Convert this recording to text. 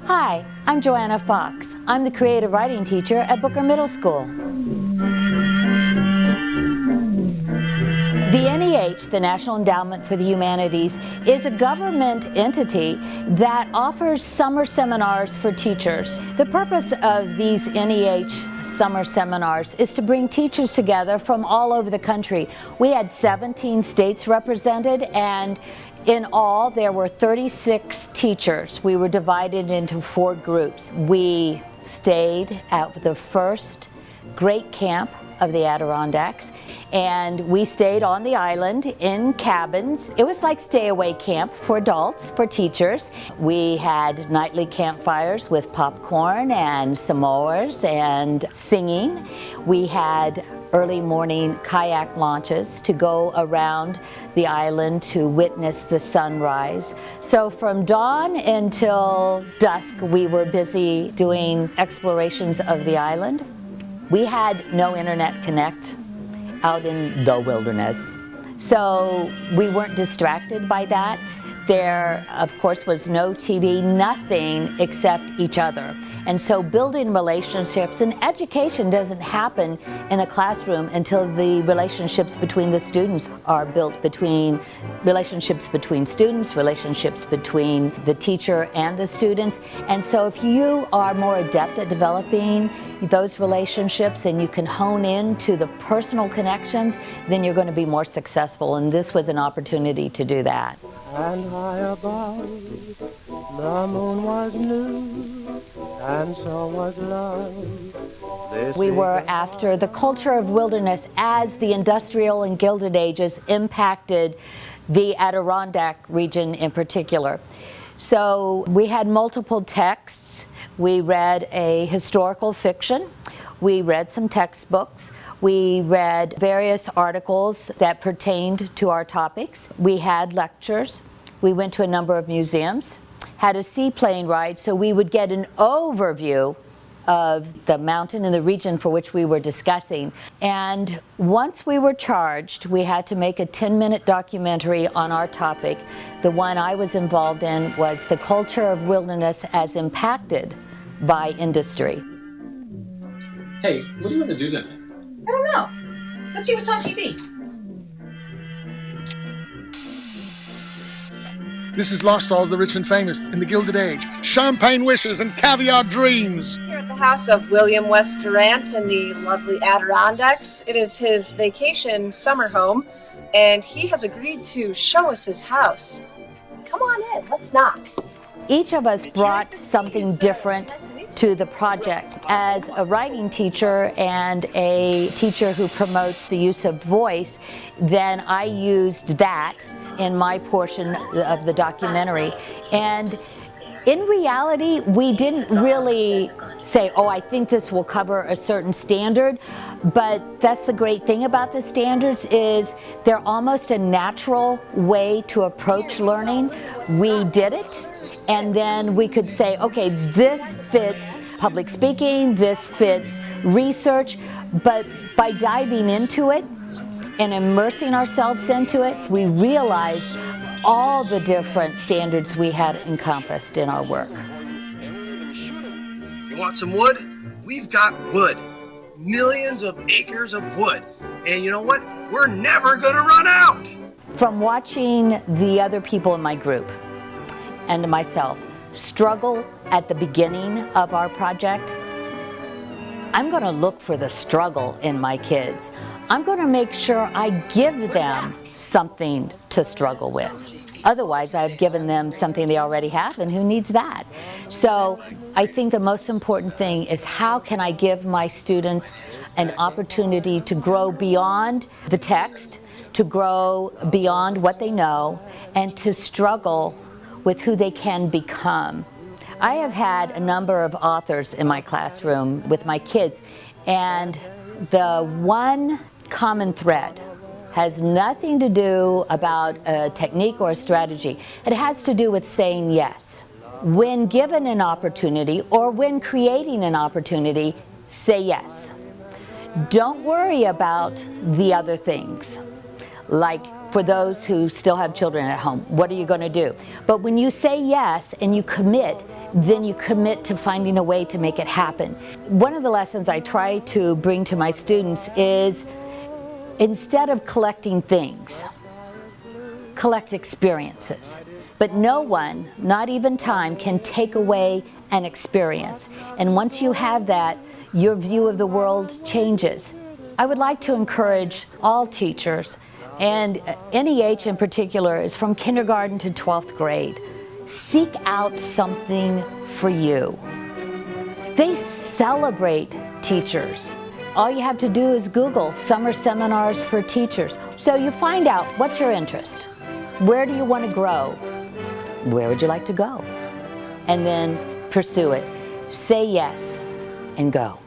Hi, I'm Joanna Fox. I'm the creative writing teacher at Booker Middle School. The NEH, the National Endowment for the Humanities, is a government entity that offers summer seminars for teachers. The purpose of these NEH summer seminars is to bring teachers together from all over the country. We had 17 states represented, and in all, there were 36 teachers. We were divided into 4 groups. We stayed at the first great camp of the Adirondacks, and we stayed on the island in cabins. It was like stay-away camp for adults, for teachers. We had nightly campfires with popcorn and s'mores and singing. We had early morning kayak launches to go around the island to witness the sunrise. So from dawn until dusk, we were busy doing explorations of the island. We had no internet connect out in the wilderness, so we weren't distracted by that. There, of course, was no TV, nothing except each other. And so building relationships, and education doesn't happen in a classroom until the relationships between the students are built, between relationships between students, relationships between the teacher and the students. And so if you are more adept at developing those relationships and you can hone in to the personal connections, then you're going to be more successful. And this was an opportunity to do that. And high above, the moon was new, and so was love. We were after the culture of wilderness as the industrial and Gilded Ages impacted the Adirondack region in particular. So we had multiple texts. We read a historical fiction. We read some textbooks. We read various articles that pertained to our topics. We had lectures. We went to a number of museums, had a seaplane ride, so we would get an overview of the mountain and the region for which we were discussing. And once we were charged, we had to make a 10-minute documentary on our topic. The one I was involved in was the culture of wilderness as impacted by industry. Hey, what do you want to do tonight? I don't know. Let's see what's on TV. This is Lifestyles of the Rich and Famous in the Gilded Age. Champagne wishes and caviar dreams. Here at the house of William West Durant in the lovely Adirondacks. It is his vacation summer home, and he has agreed to show us his house. Come on in, let's knock. Each of us brought something different to the project. As a writing teacher and a teacher who promotes the use of voice, then I used that in my portion of the documentary. And in reality, we didn't really say, oh, I think this will cover a certain standard, but that's the great thing about the standards is they're almost a natural way to approach learning. We did it. And then we could say, okay, this fits public speaking, this fits research, but by diving into it and immersing ourselves into it, we realized all the different standards we had encompassed in our work. You want some wood? We've got wood. Millions of acres of wood. And you know what? We're never gonna run out! From watching the other people in my group, and myself struggle at the beginning of our project, I'm going to look for the struggle in my kids. I'm going to make sure I give them something to struggle with. Otherwise, I've given them something they already have, and who needs that? So I think the most important thing is how can I give my students an opportunity to grow beyond the text, to grow beyond what they know, and to struggle with who they can become. I have had a number of authors in my classroom with my kids, and the one common thread has nothing to do about a technique or a strategy. It has to do with saying yes. When given an opportunity or when creating an opportunity, say yes. Don't worry about the other things. Like for those who still have children at home, what are you going to do? But when you say yes and you commit, then you commit to finding a way to make it happen. One of the lessons I try to bring to my students is, instead of collecting things, collect experiences. But no one, not even time, can take away an experience. And once you have that, your view of the world changes. I would like to encourage all teachers, and NEH in particular is from kindergarten to 12th grade. Seek out something for you. They celebrate teachers. All you have to do is Google summer seminars for teachers. So you find out, what's your interest? Where do you want to grow? Where would you like to go? And then pursue it. Say yes and go.